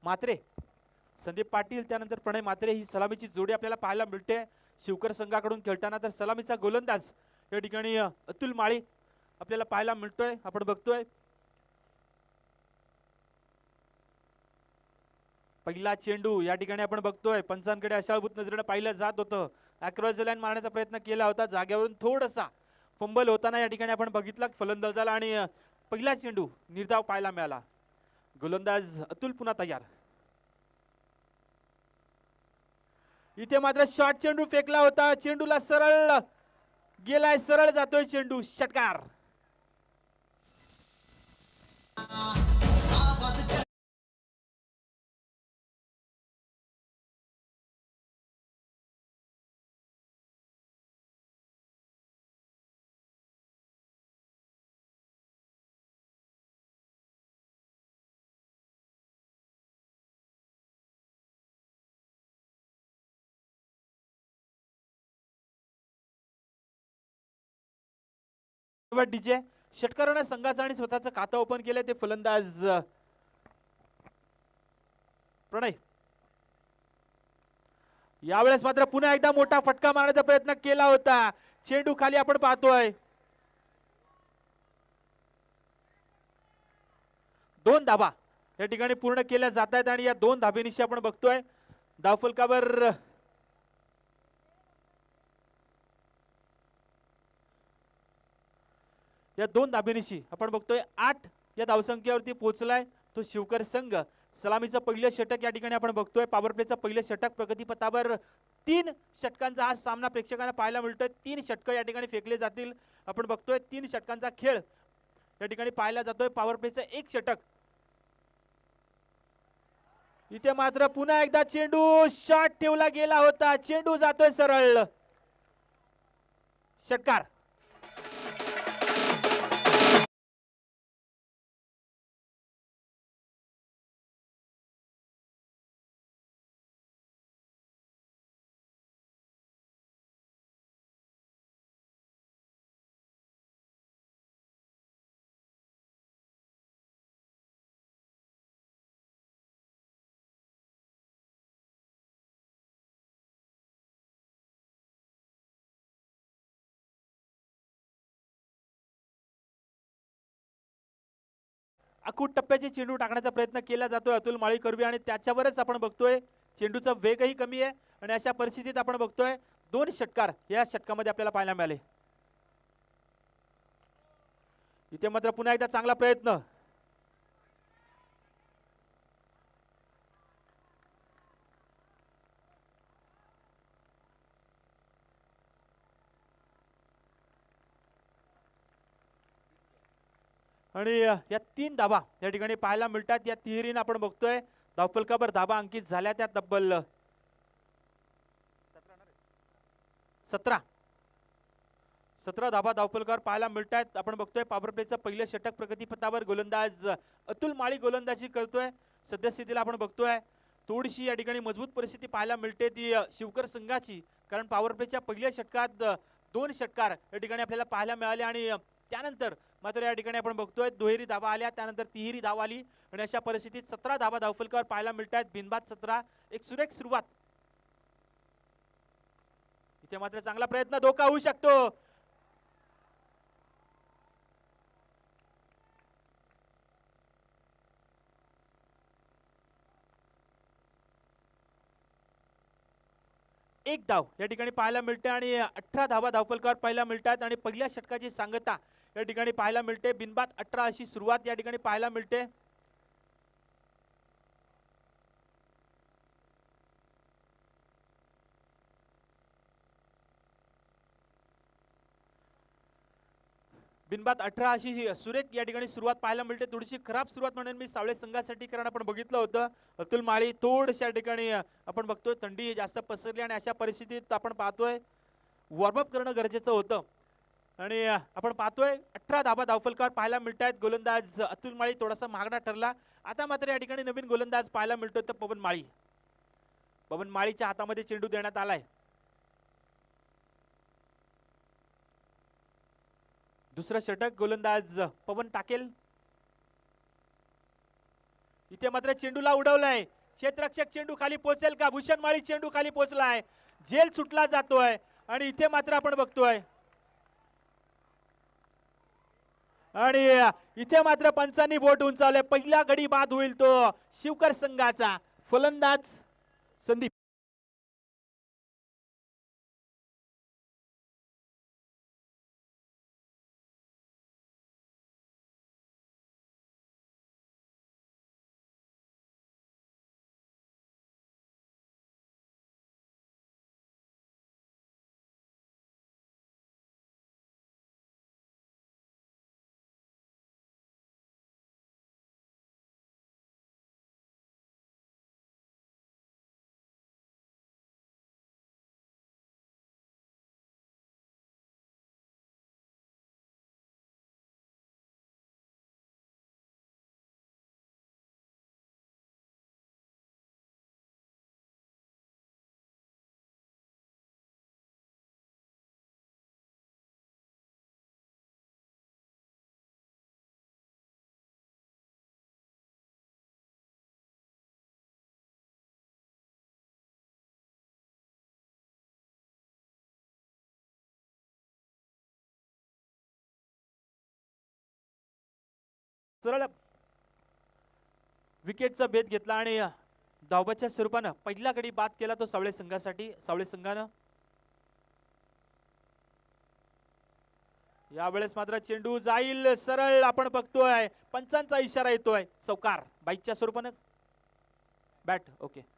मात्रे, संदीप पाटील त्यानंतर प्रणय मात्रे ही सलामीची जोडी आपल्याला पाहायला मिळते शिवकर संघाकडून खेळताना. तर सलामीचा गोलंदाज या ठिकाणी अतुल माळी आपल्याला पाहायला मिळतोय. आपण बघतोय पहिला चेंडू या ठिकाणी आपण बघतोय पंचांकडे आशाभूत नजरेने पाहिलं जात होतं. अक्रॉस द लाईन मारण्याचा प्रयत्न केला होता, जागेवरून थोडासा फंबल होताना या ठिकाणी आपण बघितलं फलंदाजाला आणि पहिला चेंडू निर्धाव पाहायला मिळाला. गोलंदाज अतुल पुन्हा तयार. इथे मात्र शॉर्ट चेंडू फेकला होता, चेंडूला सरळ गेलाय, सरळ जातोय चेंडू, षटकार. डीजे षटकाराने संघाचं आणि स्वतःचं खातं ओपन केलंय ते फलंदाज प्रणय. यावेळेस मात्र पुन्हा एकदा मोठा फटका मारण्याचा प्रयत्न केला होता, चेंडू खाली आपण पाहतोय. 2 धाबा या ठिकाणी पूर्ण केल्या जात आहेत आणि या 2 धाबेनिशी आपण बघतोय धावफलकावर या 2 धाबेनिशी आपण बघतोय 8 या धावसंख्येवरती पोहोचलाय तो शिवकर संघ. सलामीचं पहिलं षटक या ठिकाणी आपण बघतोय, पॉवर प्लेचं पहिलं षटक प्रगतीपथावर 3 षटकांचा हा सामना प्रेक्षकांना पाहायला मिळतोय. 3 षटक या ठिकाणी फेकले जातील. आपण बघतोय 3 षटकांचा खेळ या ठिकाणी पाहायला जातोय. पॉवर प्लेचं 1 षटक. इथे मात्र पुन्हा एकदा चेंडू शॉट ठेवला गेला होता, चेंडू जातोय सरळ, षटकार. अकूट टप्प्याचे चेंडू टाकण्याचा प्रयत्न केला जातोय अतुल माळी करवी आणि त्याच्यावरच आपण बघतोय चेंडूचा वेगही कमी आहे आणि अशा परिस्थितीत आपण बघतोय 2 षटकार या षटकामध्ये आपल्याला पाहायला मिळाले. इथे मात्र पुन्हा एकदा चांगला प्रयत्न. आणि या 3 धाबा या ठिकाणी पाहायला मिळतात. या तिहेरीने आपण बघतोय धावफलकावर धाबा अंकित झाल्या त्या तब्बल 17 धाबा धावफलकावर पाहायला मिळतात. आपण बघतोय पॉवर प्लेचं पहिलं षटक प्रगतीपथावर गोलंदाज अतुल माळी गोलंदाजी करतोय. सद्यस्थितीला आपण बघतोय थोडीशी या ठिकाणी मजबूत परिस्थिती पाहायला मिळते ती शिवकर संघाची, कारण पॉवर प्लेच्या पहिल्या षटकात 2 षटकार या ठिकाणी आपल्याला पाहायला मिळाले आणि त्यानंतर मात्र या ठिकाणी आपण बघतोय दुहेरी धावा आल्या, त्यानंतर तिहेरी धाव आली आणि अशा परिस्थितीत 17 धावा धावफलकावर पाहायला मिळतात. बिनबाद 17, एक सुरेख सुरुवात. इथे मात्र चांगला प्रयत्न, धोका होऊ शकतो. एक धाव या ठिकाणी पाहायला मिळते आणि 18 धावा धावफलकावर पाहायला मिळतात आणि पहिल्या षटकाची सांगता या ठिकाणी पाहायला मिळते. बिनबाद 18 अशी सुरुवात या ठिकाणी पाहायला मिळते. बिनबाद 18 अशी सुरेख या ठिकाणी सुरुवात पाहायला मिळते. थोडीशी खराब सुरुवात म्हणून मी सावळे संघासाठी कारण आपण बघितलं होतं अतुल माळी थोडशा ठिकाणी आपण बघतोय थंडी जास्त पसरली आणि अशा परिस्थितीत आपण पाहतोय वॉर्मअप करणं गरजेचं होतं आणि आपण पाहतोय 18 धाबा धावफलकावर पाहायला मिळतात. गोलंदाज अतुल माळी थोडासा महागडा ठरला. आता मात्र या ठिकाणी नवीन गोलंदाज पाहायला मिळतोय तर पवन माळी. पवन माळीच्या हातामध्ये चेंडू देण्यात आलाय. दुसरा षटक गोलंदाज पवन टाकेल. इथे मात्र चेंडूला उडवलाय, क्षेत्ररक्षक चेंडू खाली पोहोचेल का? भूषण माळी चेंडू खाली पोहोचलाय, झेल सुटला जातोय आणि इथे मात्र आपण बघतोय आणि इथे मात्र पंचांनी बोट उंचावले, पहिला गडी बाद होईल तो शिवकर संघाचा. फलंदाज संदीप. सरळ विकेटचा भेद घेतला आणि धावबाच्या स्वरूपानं पहिला गडी बाद केला तो सावळे संघासाठी. सावळे संघानं यावेळेस मात्र चेंडू जाईल सरळ, आपण बघतोय पंचांचा इशारा येतोय, चौकार बाईकच्या स्वरूपानं. Bat okay.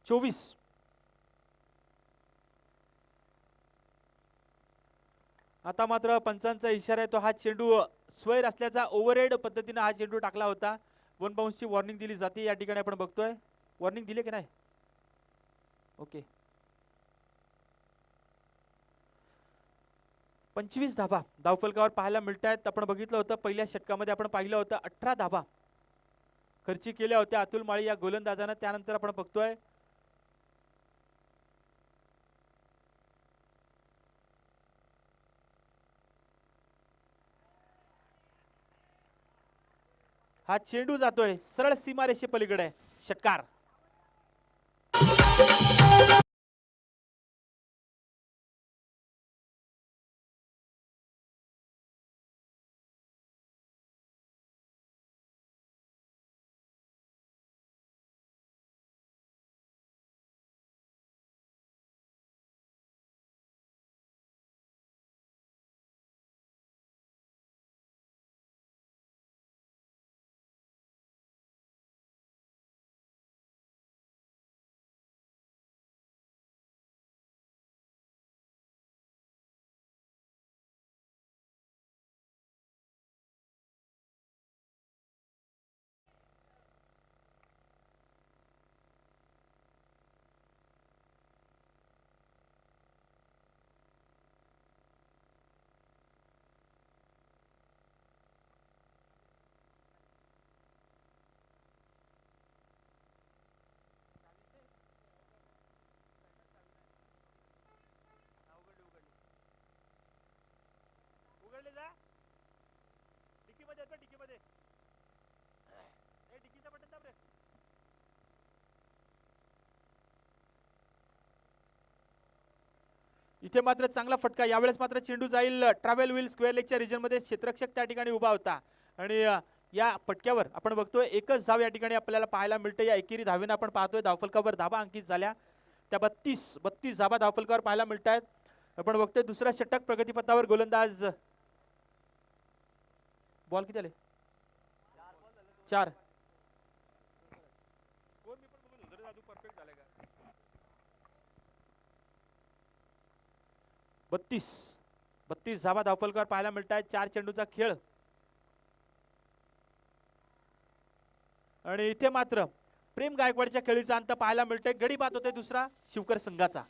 चोवीस. आता मात्र पंचांचा इशारा आहे तो हा चेंडू स्वैर असल्याचा ओव्हरहेड पद्धतीने हा चेंडू टाकला होता. 1 बाउन्सची वॉर्निंग दिली जाते या ठिकाणी आपण बघतोय. वॉर्निंग दिली की नाही? ओके. 25 धाबा धावफलकावर पाहायला मिळत आहेत. आपण बघितलं होतं पहिल्या षटकामध्ये आपण पाहिलं होतं 18 धाबा खर्ची केल्या होत्या अतुल माळी या गोलंदाजानं. त्यानंतर आपण बघतोय हा चेंडू जातोय सरळ सीमारेषे पलीकडे, षटकार. उघडले जा डिकीमध्ये, डिकीमध्ये डिकीचा बटन दाब रे. इथे मात्र चांगला फटका. यावेळेस मात्र चेंडू जाईल ट्रॅव्हल व्हील स्क्वेअर लेगच्या रिजन मध्ये. क्षेत्ररक्षक त्या ठिकाणी उभा होता आणि या फटक्यावर आपण बघतोय एकच धाव या ठिकाणी आपल्याला पाहायला मिळते. या एकेरी धावेनं आपण पाहतोय धावफलकावर धाबा अंकित झाल्या त्या 32 धाबा धावफलकावर पाहायला मिळत आहेत. आपण बघतोय दुसरा षटक प्रगतीपथावर. गोलंदाज बॉल किती आले? 4. 32 धाबा धावफलकावर पाहायला मिळत आहेत. 4 चेंडूचा खेळ. आणि इथे मात्र प्रेम गायकवाडच्या खेळीचा अंत पाहायला मिळतोय. गडी बाद होते दुसरा शिवकर संघाचा.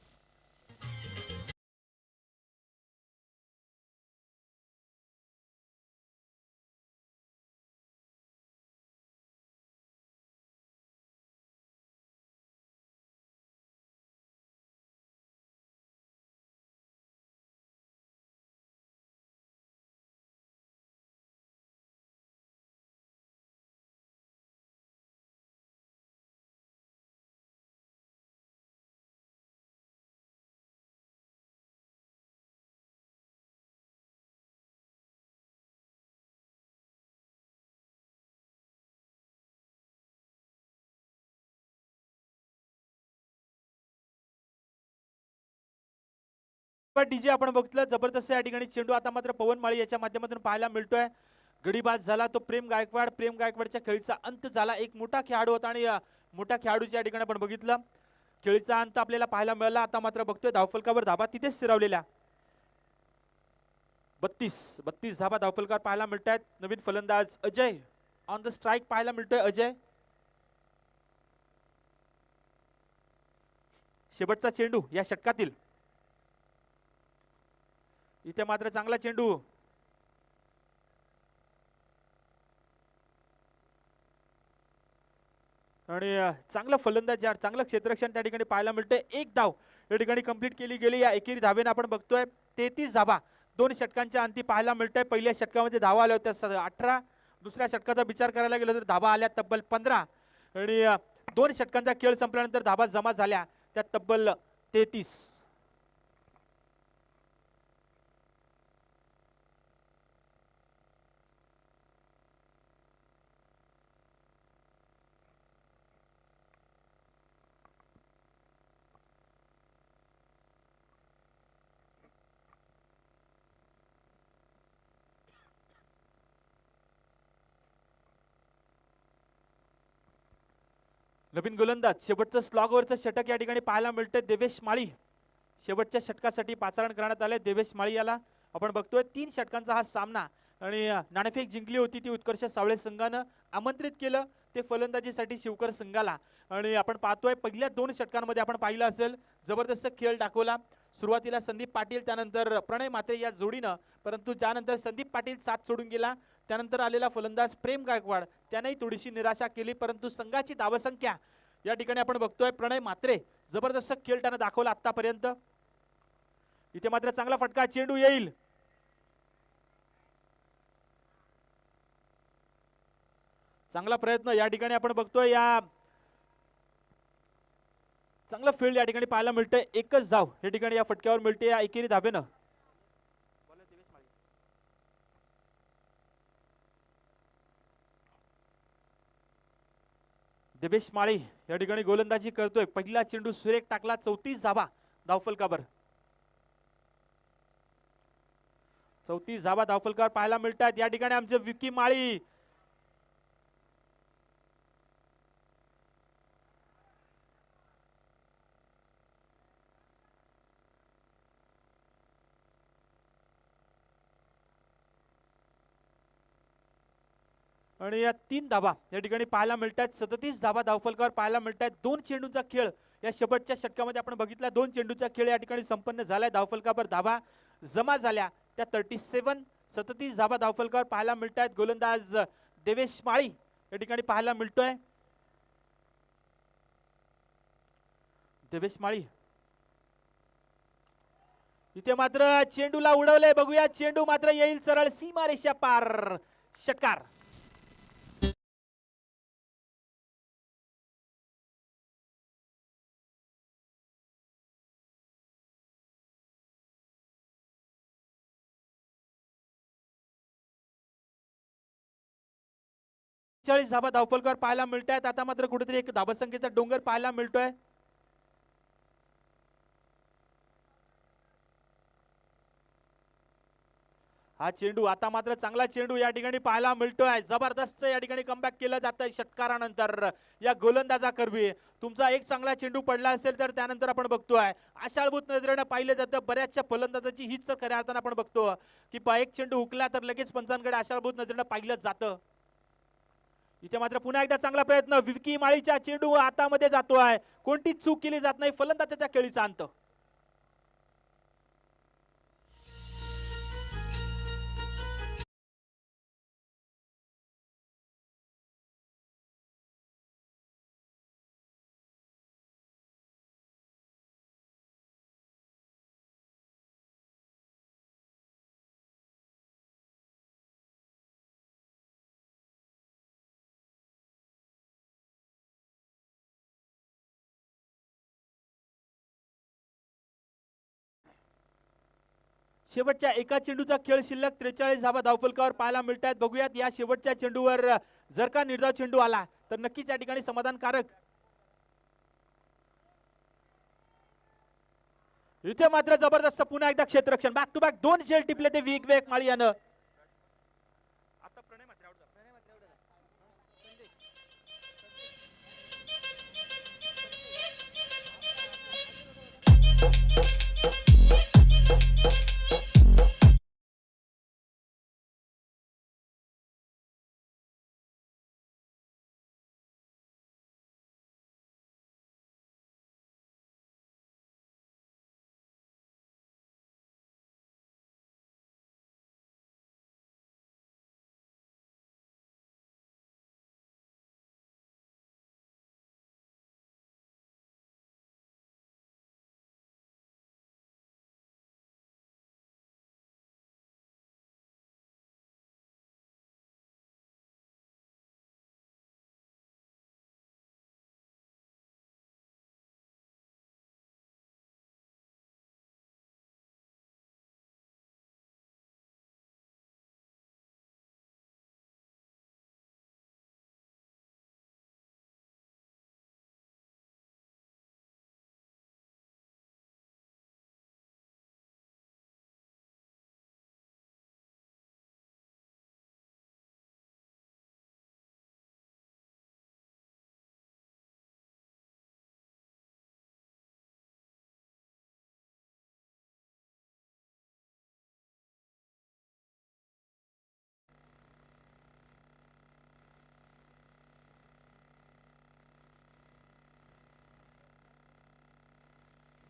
डीजे आपण बघितलं जबरदस्त या ठिकाणी चेंडू आता मात्र पवन माळी याच्या माध्यमातून पाहायला मिळतोय. गडीबाद झाला तो प्रेम गायकवाडच्या खेळीचा अंत झाला. एक मोठा खेळाडू होता आणि मोठ्या खेळाडूच्या ठिकाणी आपण बघितलं खेळीचा अंत आपल्याला पाहायला मिळाला. आता मात्र बघतोय धावफलकावर धाबा तिथेच स्थिरावलेल्या 32 धाबा धावफलकावर पाहायला मिळत आहेत. नवीन फलंदाज अजय ऑन द स्ट्राईक पाहायला मिळतोय. अजय शेवटचा चेंडू या षटकातील. इथे मात्र चांगला चेंडू आणि चांगला फलंदाज चांगलं क्षेत्ररक्षण त्या ठिकाणी पाहायला मिळतंय. एक धाव या ठिकाणी कंप्लीट केली गेली. या एकेरी धावेने आपण बघतोय 33 धावा 2 षटकांच्या अंती पाहायला मिळतंय. पहिल्या षटकामध्ये धावा आल्या होत्या 18. दुसऱ्या षटकाचा विचार करायला गेलो तर धावा आल्या तब्बल 15 आणि 2 षटकांचा खेळ संपल्यानंतर धावा जमा झाल्या त्या तब्बल 33. नवीन गोलंदाज शेवटचं स्लॉगवरचं षटक या ठिकाणी पाहायला मिळतंय. देवेश माळी शेवटच्या षटकासाठी पाचारण करण्यात आले. देवेश माळी याला आपण बघतोय 3 षटकांचा हा सामना आणि नाणेफेक जिंकली होती ती उत्कर्ष सावळे संघानं. आमंत्रित केलं ते फलंदाजीसाठी शिवकर संघाला आणि आपण पाहतोय पहिल्या 2 षटकांमध्ये आपण पाहिलं असेल जबरदस्त खेळ दाखवला. सुरुवातीला संदीप पाटील त्यानंतर प्रणय मात्रे या जोडीनं, परंतु त्यानंतर संदीप पाटील साथ सोडून गेला. त्यानंतर आलेला फलंदाज प्रेम गायकवाड त्यानेही थोडीशी निराशा केली, परंतु संघाची धावसंख्या या ठिकाणी आपण बघतोय प्रणय मात्रे जबरदस्त खेळ त्यानं दाखवला आतापर्यंत. इथे मात्र चांगला फटका चेंडू येईल. चांगला प्रयत्न या ठिकाणी आपण बघतोय. या चांगलं फील्ड या ठिकाणी पाहायला मिळतंय. एकच धाव या ठिकाणी या फटक्यावर मिळते या एकेरी धावेनं. देवेश माळी या ठिकाणी गोलंदाजी करतोय. पहिला चेंडू सुरेख टाकला. 34 धावा धावफलकावर. 34 धावा धावफलकावर पाहायला मिळतात. या ठिकाणी आमचे विकी माळी आणि या 3 धावा या ठिकाणी पाहायला मिळतात. 37 धावा धावफलकावर पाहायला मिळतात. 2 चेंडूंचा खेळ या शेवटच्या षटकामध्ये आपण बघितला. 2 चेंडूचा खेळ या ठिकाणी संपन्न झालाय. धावफलकावर धावा जमा झाल्या त्या 37 धावा धावफलकावर पाहायला मिळतात. गोलंदाज देवेश माळी या ठिकाणी पाहायला मिळतोय. देवेश माळी इथे मात्र चेंडूला उडवले. बघूया चेंडू मात्र येईल सरळ सीमारेषा पार. षटकार. धावा धावफलकावर पाहायला मिळत आहेत. आता मात्र कुठेतरी एक धावसंख्येचा डोंगर पाहायला मिळतोय. हा चेंडू आता मात्र चांगला चेंडू या ठिकाणी पाहायला मिळतोय. जबरदस्त या ठिकाणी कमबॅक केलं जातं षटकारानंतर. या गोलंदाजा करवी तुमचा एक चांगला चेंडू पडला असेल तर त्यानंतर आपण बघतोय आशाळभूत नजरेनं पाहिलं जातं. बऱ्याचशा फलंदाजाची हीच तर खऱ्या अर्थानं आपण बघतो की एक चेंडू हुकला तर लगेच पंचांकडे आशाळभूत नजरेनं पाहिलं जातं. इथे मात्र पुन्हा एकदा चांगला प्रयत्न, विकी माळीच्या चेंडू हातामध्ये जातोय, कोणतीच चूक केली जात नाही, फलंदाजाच्या खेळीचा अंत. शेवटच्या एका चेंडूचा खेळ शिल्लक, 43 धावा धावफलकावर पाहायला मिळत आहेत. बघूयात या शेवटच्या चेंडूवर जर का निर्धाव चेंडू आला तर नक्कीच या ठिकाणी समाधानकारक. इथे मात्र जबरदस्त पुन्हा एकदा क्षेत्ररक्षण, बॅक टू बॅक 2 झेल टिपले ते विवेक माळी यानं.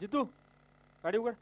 जितू गाडी उघड.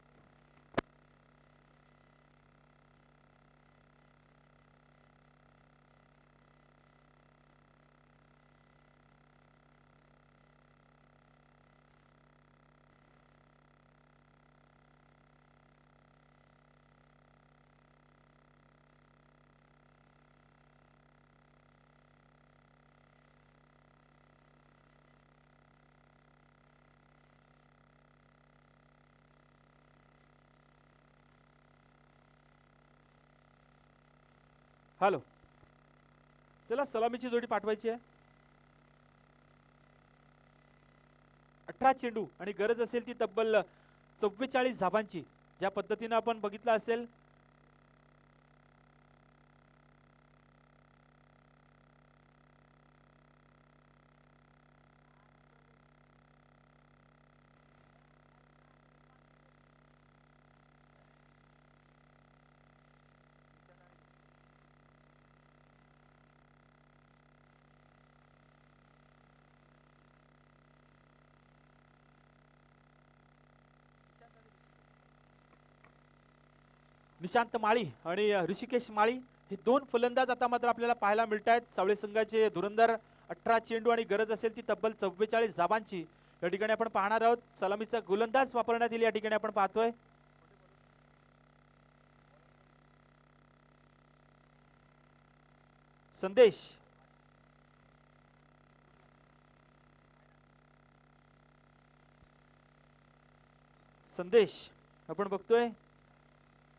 हॅलो, चला सलामीची जोडी पाठवायची आहे. 18 चेंडू आणि गरज असेल ती तब्बल 44 धाबांची. ज्या पद्धतीने आपण बघितलं असेल निशांत माळी आणि ऋषिकेश माळी हे दोन फलंदाज आता मात्र आपल्याला पाहायला मिळत आहेत. सावळे संघाचे धुरंधर 18 चेंडू आणि गरज असेल ती तब्बल 44 धाबांची या ठिकाणी आपण पाहणार आहोत. सलामीचा गोलंदाज वापरण्यात येईल या ठिकाणी आपण पाहतोय. संदेश आपण बघतोय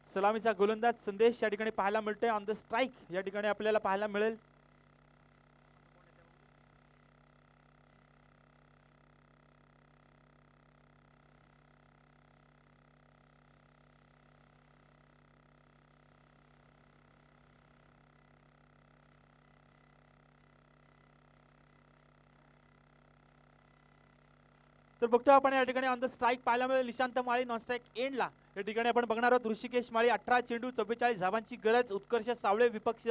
सलामीचा गोलंदाज संदेश या ठिकाणी पाहायला मिळतोय. ऑन द स्ट्राइक या ठिकाणी आपल्याला पाहायला मिळेल. तर बघतो आपण या ठिकाणी ऑन द स्ट्राइक पाहायला मिळेल निशांत माळी. नॉन स्ट्राइक एंडला या ठिकाणी आपण बघणार आहोत ऋषिकेश माळी. 18 चेंडू 44 धावांची गरज. उत्कर्ष सावळे विपक्ष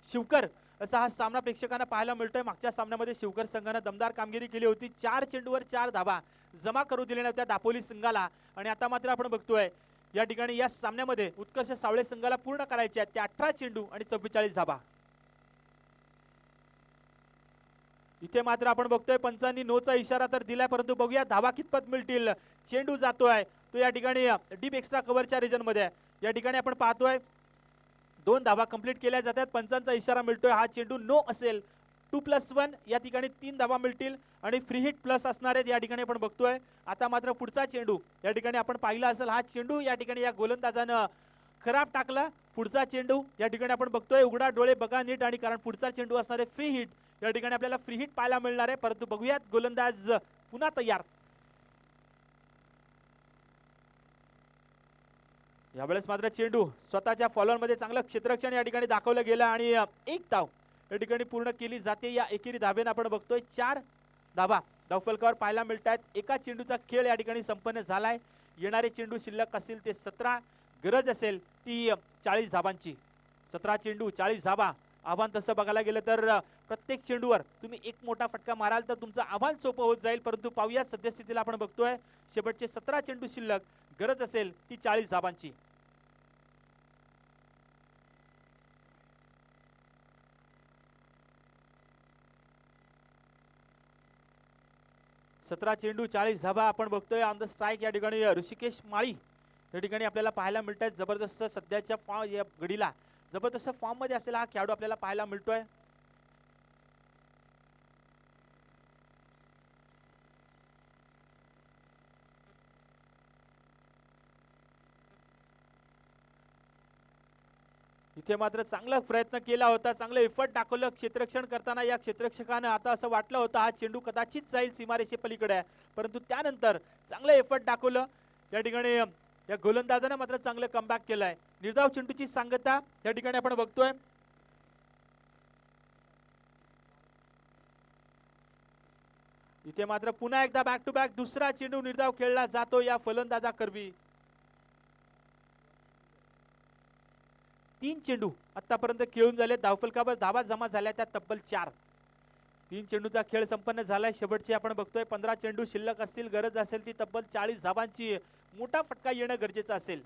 शिवकर असा हा सामना प्रेक्षकांना पाहायला मिळतोय. मागच्या सामन्यामध्ये शिवकर संघाने दमदार कामगिरी केली होती. 4 चेंडूवर 4 धाबा जमा करू दिल्या नव्हत्या दापोली संघाला आणि आता मात्र आपण बघतोय या ठिकाणी या सामन्यामध्ये उत्कर्ष सावळे संघाला पूर्ण करायचे आहेत ते 18 चेंडू आणि 44 धाबा. इथे मात्र आपण बघतोय पंचांनी नोचा इशारा तर दिलाय, परंतु बघूया धाबा कितपत मिळतील. चेंडू जातोय तो या ठिकाणी डीप एक्स्ट्रा कव्हरच्या रिजन मध्ये. या ठिकाणी आपण पाहतोय 2 धाबा कंप्लीट केल्या जातात. पंचांचा इशारा मिळतोय हा चेंडू नो असेल 2+1 या ठिकाणी 3 धाबा मिळतील आणि फ्री हिट प्लस असणार आहेत या ठिकाणी आपण बघतोय. आता मात्र पुढचा चेंडू या ठिकाणी आपण पाहिला असेल, हा चेंडू या ठिकाणी या गोलंदाजानं खराब टाकला. पुढचा चेंडू या ठिकाणी आपण बघतोय, उघडा डोळे बघा नीट आणि कारण पुढचा चेंडू असणार आहे फ्री हिट. या ठिकाणी आपल्याला फ्री हिट पाहायला मिळणार आहे, परंतु बघूयात गोलंदाज पुन्हा तयार. यावेळेस मात्र चेंडू स्वतःच्या फॉलोअर मध्ये चांगलं क्षेत्ररक्षण या ठिकाणी दाखवलं गेलं आणि एक धाव या ठिकाणी पूर्ण केली जाते. या एकेरी धाब्याने आपण बघतोय 4 धाबा धावफलकावर पाहायला मिळतात. एका चेंडूचा खेळ या ठिकाणी संपन्न झालाय. येणारे चेंडू शिल्लक असतील ते 17, गरज असेल ती 40 धाबांची. 17 चेंडू 40 धाबा. आव्हान तसं बघायला गेलं तर प्रत्येक चेंडूवर तुम्ही एक मोठा फटका माराल तर तुमचं आव्हान सोपं होत जाईल, परंतु पाहूया सद्यस्थितीला आपण बघतोय शेवटचे 17 चेंडू शिल्लक, गरज असेल ती 40 धाबांची. सतरा चेंडू 40 धाबा आपण बघतोय. ऑन द स्ट्राईक या ठिकाणी ऋषिकेश माळी या ठिकाणी आपल्याला पाहायला मिळत आहेत. जबरदस्त सध्याच्या फॉर्म या घडीला जबरदस्त फॉर्म मध्ये असलेला हा खेळाडू आपल्याला पाहायला मिळतोय. इथे मात्र चांगला प्रयत्न केला होता, चांगलं एफर्ट दाखवलं क्षेत्ररक्षण करताना. या क्षेत्ररक्षकानं आता असं वाटलं होतं हा चेंडू कदाचित जाईल सीमारेषे पलीकडे, परंतु त्यानंतर चांगलं एफर्ट दाखवलं या ठिकाणी. या गोलंदाजानं मात्र चांगलं कमबॅक केलंय. निर्धाव चेंडूची सांगता या ठिकाणी आपण बघतोय. इथे मात्र पुन्हा एकदा बॅक टू बॅक दुसरा चेंडू निर्धाव खेळला जातो या फलंदाजा करवी. 3 चेंडू आतापर्यंत खेळून झाले. धावफलकावर धावा जमा झाल्या त्या तब्बल 4. 3 चेंडूचा खेळ संपन्न झालाय. शेवटचे आपण बघतोय 15 चेंडू शिल्लक असतील, गरज असेल ती तब्बल 40 धावांची. मोठा फटका येणं गरजेचं असेल.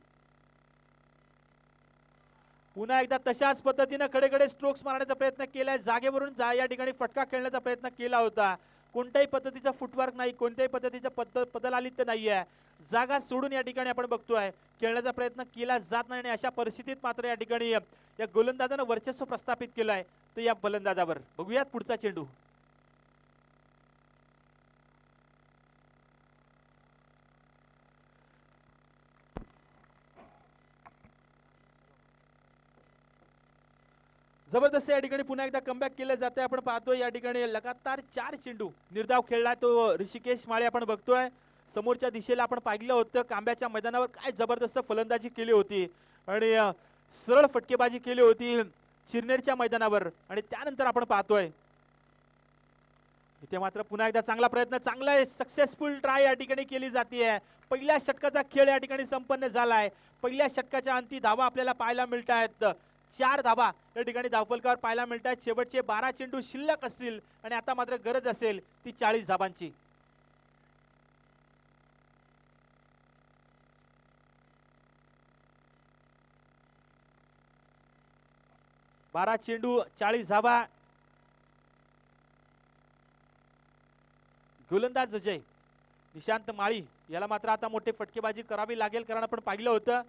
पुन्हा एकदा तशाच पद्धतीने कडेकडे स्ट्रोक्स मारण्याचा प्रयत्न केलाय. जागेवरून या ठिकाणी फटका खेळण्याचा प्रयत्न केला होता. कोणत्याही पद्धतीचा फुटवर्क नाही, कोणत्याही पद्धतीचा बदलालित्य नाहीये. जागा सोडून या ठिकाणी आपण बघतोय खेळण्याचा प्रयत्न केला जात नाही आणि अशा परिस्थितीत मात्र या ठिकाणी या गोलंदाजानं वर्चस्व प्रस्थापित केलंय तर या फलंदाजावर. बघूयात पुढचा चेंडू. जबरदस्त या ठिकाणी पुन्हा एकदा कमबॅक केलं जाते. आपण पाहतोय या ठिकाणी लगातार 4 चेंडू निर्धाव खेळलाय तो ऋषिकेश माळे. आपण बघतोय समोरच्या दिशेला आपण पाहिलं होतं कांब्याच्या मैदानावर काय जबरदस्त फलंदाजी केली होती आणि सरळ फटकेबाजी केली होती चिरनेरच्या मैदानावर. आणि त्यानंतर आपण पाहतोय इथे मात्र पुन्हा एकदा चांगला प्रयत्न, चांगला सक्सेसफुल ट्राय या ठिकाणी केली जाते. पहिल्या षटकाचा खेळ या ठिकाणी संपन्न झालाय. पहिल्या षटकाच्या अंती धावा आपल्याला पाहायला मिळत आहेत. 4 धावा या ठिकाणी धावफलकावर पाहायला मिळत आहेत. शेवटचे 12 चेंडू शिल्लक असतील आणि आता मात्र गरज असेल ती 40 धाबांची. 12 चेंडू 40 धावा. गोलंदाज अजय निशांत माळी याला मात्र आता मोठे फटकेबाजी करावी लागेल, कारण आपण पाहिलं होतं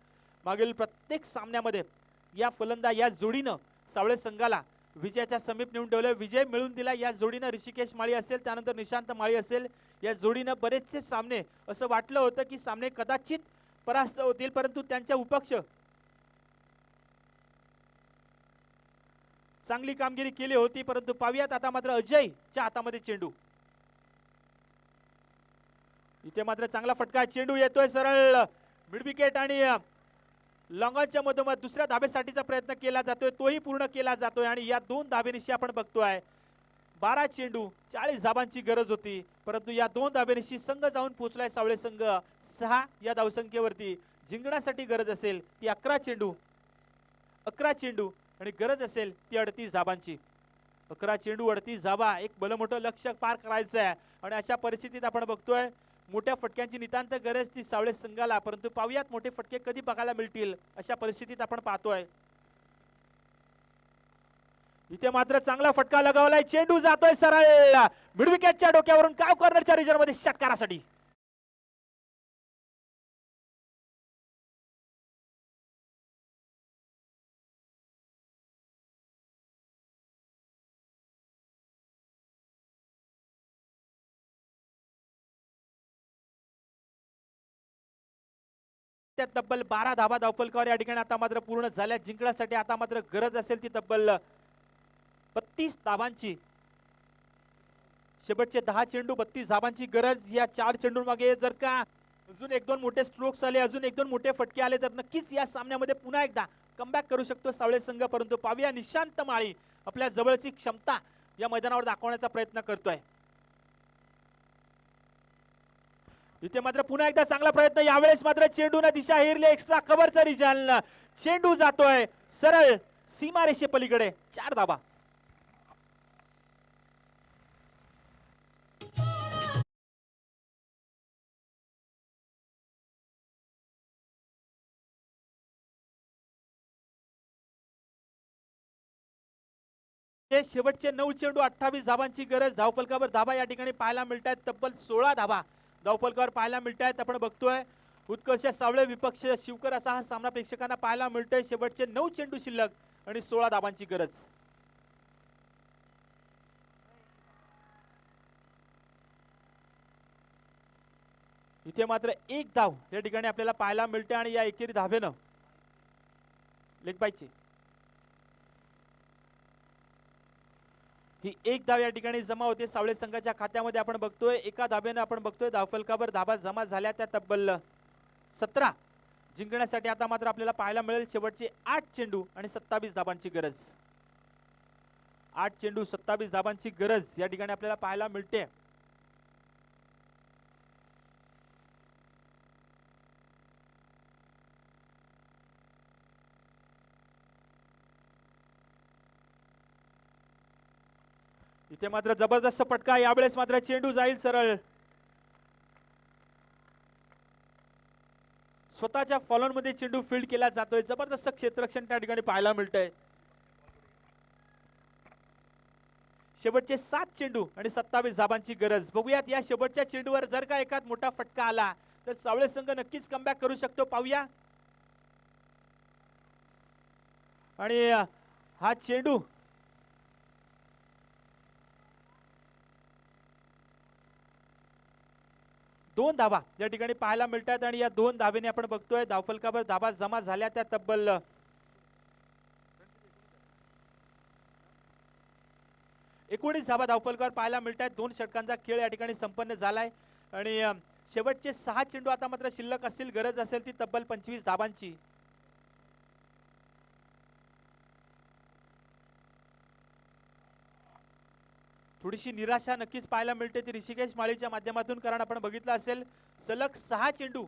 मागील प्रत्येक सामन्यामध्ये या जोडीनं सावळे संघाला विजयाच्या समीप नेऊन ठेवलं, विजय मिळवून दिला. या जोडीनं ऋषिकेश माळी असेल, त्यानंतर निशांत माळी असेल, या जोडीनं बरेचसे सामने असं वाटलं होतं की सामने कदाचित परास्त होतील, परंतु त्यांच्या उपक्ष चांगली कामगिरी केली होती. परंतु पावियात आता मात्र अजयच्या हातामध्ये चेंडू. इथे मात्र चांगला फटका, चेंडू येतोय सरळ मिड विकेट आणि लॉंगॉनच्या मधोमध दुसऱ्या धाबेसाठीचा प्रयत्न केला जातोय, तोही पूर्ण केला जातोय. आणि या 2 धाबेनिशी आपण बघतोय 12 चेंडू 40 धाबांची गरज होती, परंतु या 2 धाबेनिशी संघ जाऊन पोहोचलाय सावळे संघ 6 या धावसंख्येवरती. जिंकण्यासाठी गरज असेल ती 11 चेंडू आणि गरज असेल ती 38 धाबांची. 11 चेंडू वरती जावा, एक भलं मोठं लक्ष्य पार करायचं आहे आणि अशा परिस्थितीत आपण बघतोय मोठ्या फटक्यांची नितांत गरज ती सावळे संघाला, परंतु पाहूयात मोठे फटके कधी बघायला मिळतील अशा परिस्थितीत आपण पाहतोय. इथे मात्र चांगला फटका लगावलाय, चेंडू जातोय सरळ मिड विकेटच्या डोक्यावरून काव कॉर्नरच्या रिजन मध्ये षटकारासाठी. त्यात तब्बल 12 धावा धावफलकावर या ठिकाणी आता मात्र पूर्ण झाल्या. जिंकण्यासाठी आता मात्र गरज असेल ती तब्बल 32 धावांची. शेवटचे 10 चेंडू 32 धावांची गरज. या 4 चेंडू मागे जर का अजून 1-2 मोठे स्ट्रोक्स आले, अजून 1-2 मोठे फटके आले तर नक्कीच या सामन्यामध्ये पुन्हा एकदा कमबॅक करू शकतो सावळे संघ. परंतु पाहूया निशांत माळी आपल्या जवळची क्षमता या मैदानावर दाखवण्याचा प्रयत्न करतोय. इथे मात्र पुन्हा एकदा चांगला प्रयत्न, यावेळेस मात्र चेंडूने दिशा हेरली. एक्स्ट्रा कव्हरचा रिजन, चेंडू जातोय सरळ सीमारेषे पलीकडे. 4 धावा. शेवटचे 9 चेंडू 28 धावांची गरज. धावफलकावर धावा या ठिकाणी पाहायला मिळत आहेत. तब्बल 16 धावा धावफलकावर पाहायला मिळत आहेत. आपण बघतोय उत्कर्ष सावळे विपक्ष शिवकर असा हा सामना प्रेक्षकांना पाहायला मिळतोय. शेवटचे 9 चेंडू शिल्लक आणि 16 धावांची गरज. इथे मात्र 1 धाव या ठिकाणी आपल्याला पाहायला मिळते आणि या एकेरी धावेनं लेग बायची ही 1 धाव या ठिकाणी जमा होते सावळे संघाच्या खात्यामध्ये. आपण बघतोय एका धावेनं आपण बघतोय धावफलकावर धावा जमा झाल्या त्या तब्बल 17. जिंकण्यासाठी आता मात्र आपल्याला पाहायला मिळेल शेवटचे 8 चेंडू आणि 27 धावांची गरज. 8 चेंडू 27 धावांची गरज या ठिकाणी आपल्याला पाहायला मिळते. इथे मात्र जबरदस्त फटका, यावेळेस मात्र चेंडू जाईल सरळ स्वतःच्या फॉलोन मध्ये. चेंडू फील्ड केला जातोय. जबरदस्त क्षेत्ररक्षण त्या ठिकाणी पाहायला मिळतंय. शेवटचे 7 चेंडू आणि 27 धावांची गरज. बघूयात या शेवटच्या चेंडूवर जर का एखाद मोठा फटका आला तर सावळे संघ नक्कीच कमबॅक करू शकतो. पाहूया. आणि हा चेंडू दोन धावा या ठिकाणी पाहायला मिळतात आणि या 2 धावेने आपण बघतोय धावफलकावर धावा जमा झाल्या त्या तब्बल 19 धावा धावफलकावर पाहायला मिळतात. 2 षटकांचा खेळ या ठिकाणी संपन्न झालाय आणि शेवटचे 6 चेंडू आता मात्र शिल्लक असतील. गरज असेल ती तब्बल 25 धावांची. थोडीशी निराशा नक्कीच पाहायला मिळते ती ऋषिकेश माळीच्या माध्यमातून, कारण आपण बघितलं असेल सलग 6 चेंडू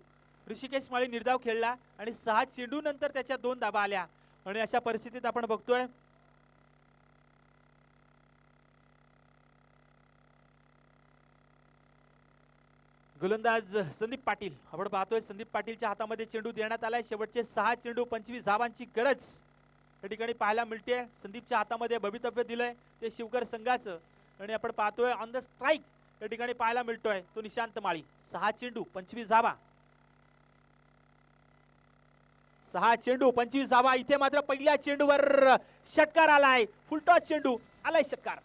ऋषिकेश माळी निर्धाव खेळला आणि 6 चेंडू नंतर त्याच्या 2 धावा आल्या आणि अशा परिस्थितीत आपण बघतोय गोलंदाज संदीप पाटील. आपण पाहतोय संदीप पाटीलच्या हातामध्ये चेंडू देण्यात आलाय. शेवटचे 6 चेंडू 25 धावांची गरज या ठिकाणी पाहायला मिळते. संदीपच्या हातामध्ये भवितव्य दिलंय ते शिवकर संघाचं आणि आपण पाहतोय ऑन द स्ट्राइक या ठिकाणी पाहायला मिळतोय तो निशांत माळी. 6 चेंडू 25 धावा. 6 चेंडू 25 धावा. इथे मात्र पहिल्या चेंडूवर षटकार आलाय. फुलटॉस चेंडू आलाय षटकार.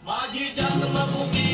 माझी जन्मभूमी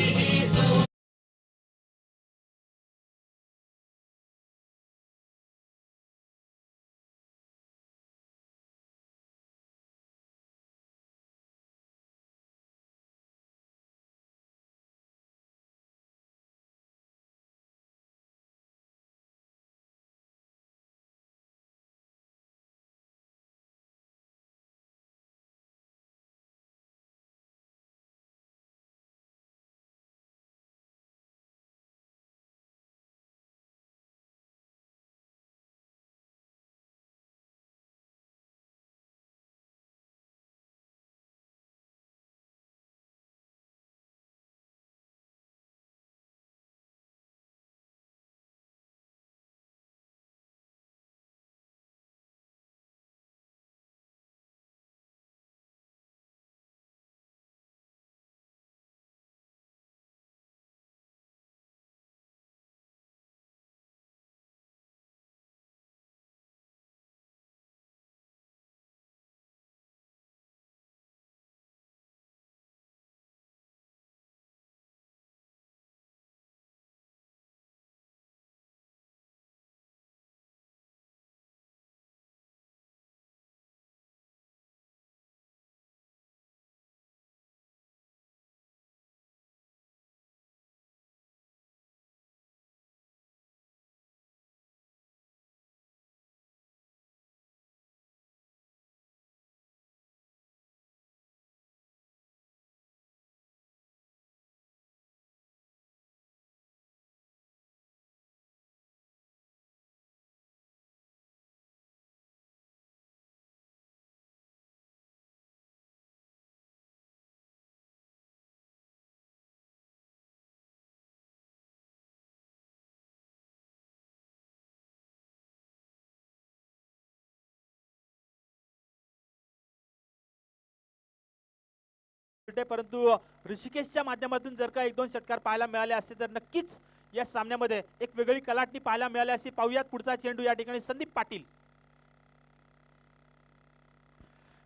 परंतु ऋषिकेशच्या माध्यमातून जर का 1-2 षटकार पाहायला मिळाले असते तर नक्कीच या सामन्यामध्ये एक वेगळी कलाटणी पाहायला मिळाली असती. पाहूयात पुढचा चेंडू या ठिकाणी संदीप पाटील.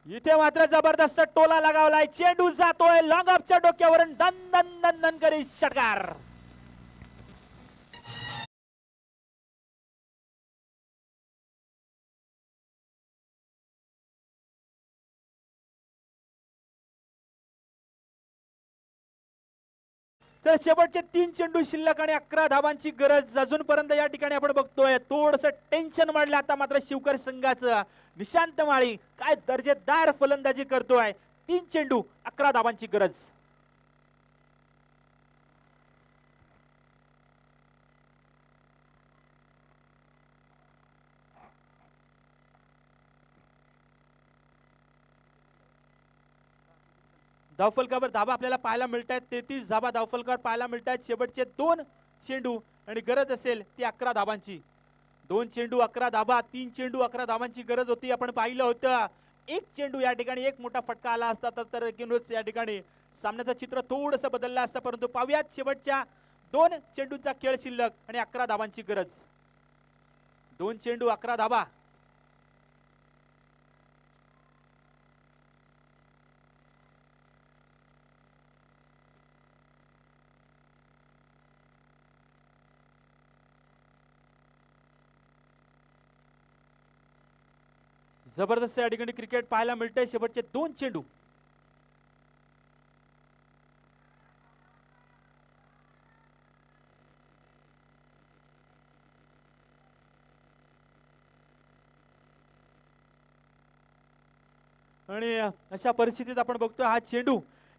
इथे मात्र जबरदस्त टोला लगावलाय. चेंडू जातोय लॉंग ऑफच्या डोक्यावरून दन दन दन दन करी षटकार. तर शेवटचे 3 चेंडू शिल्लक आणि 11 धावांची गरज अजूनपर्यंत या ठिकाणी आपण बघतोय. थोडस टेन्शन वाढलं आता मात्र शिवकर संघाचं. निशांत माळी काय दर्जेदार फलंदाजी करतोय. 3 चेंडू 11 धावांची गरज. धावफलकावर धाबा आपल्याला पाहायला मिळत आहेत. 33 धाबा धावफलकावर पाहायला मिळत आहेत. शेवटचे 2 चेंडू आणि गरज असेल ती 11 धाबांची. 2 चेंडू 11 धाबा, 3 चेंडू 11 धाबांची गरज होती. आपण पाहिलं होतं 1 चेंडू या ठिकाणी एक मोठा फटका आला असता तर एकूणच या ठिकाणी सामन्याचं चित्र थोडंसं बदललं असतं. परंतु पाहूयात शेवटच्या 2 चेंडूचा खेळ शिल्लक आणि 11 धाबांची गरज. 2 चेंडू 11 धाबा. जबरदस्त या ठिकाणी क्रिकेट पाहायला मिळतंय. शेवटचे 2 चेंडू. आणि अशा परिस्थितीत आपण बघतोय हा चेंडू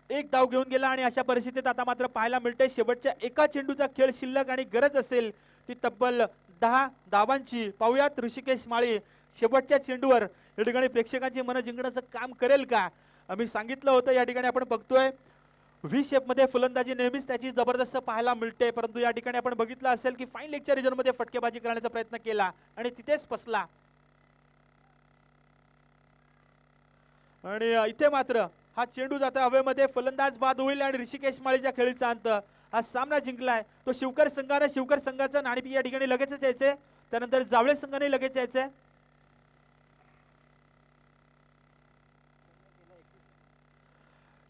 1 धाव घेऊन गेला आणि अशा परिस्थितीत आता मात्र पाहायला मिळतंय शेवटच्या 1 चेंडूचा खेळ शिल्लक आणि गरज असेल ती तब्बल 10 धावांची. पाहूयात ऋषिकेश माळी शेवटच्या चेंडूवर या ठिकाणी प्रेक्षकांची मन जिंकण्याचं काम करेल का. आम्ही सांगितलं होतं या ठिकाणी आपण बघतोय व्ही शेप मध्ये फलंदाजी नेहमीच त्याची जबरदस्त पाहायला मिळते. परंतु या ठिकाणी आपण बघितलं असेल की फाईन लेगच्या रिजन मध्ये फटकेबाजी करण्याचा प्रयत्न केला आणि तिथेच फसला. आणि इथे मात्र हा चेंडू जाता हवेमध्ये. फलंदाज बाद होईल आणि ऋषिकेश माळीच्या खेळीचा अंत. हा सामना जिंकलाय तो शिवकर संघाने. शिवकर संघाचा नाणेफेक या ठिकाणी लगेचच यायचे. त्यानंतर जावळे संघाने लगेच यायचे.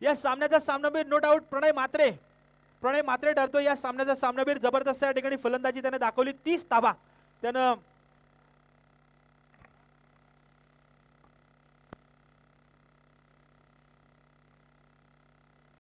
या सामन्याचा सामनावीर नो डाऊट प्रणय मात्रे ठरतो या सामन्याचा सामनावीर. जबरदस्त या ठिकाणी फलंदाजी त्याने दाखवली. 30 धावा त्यानं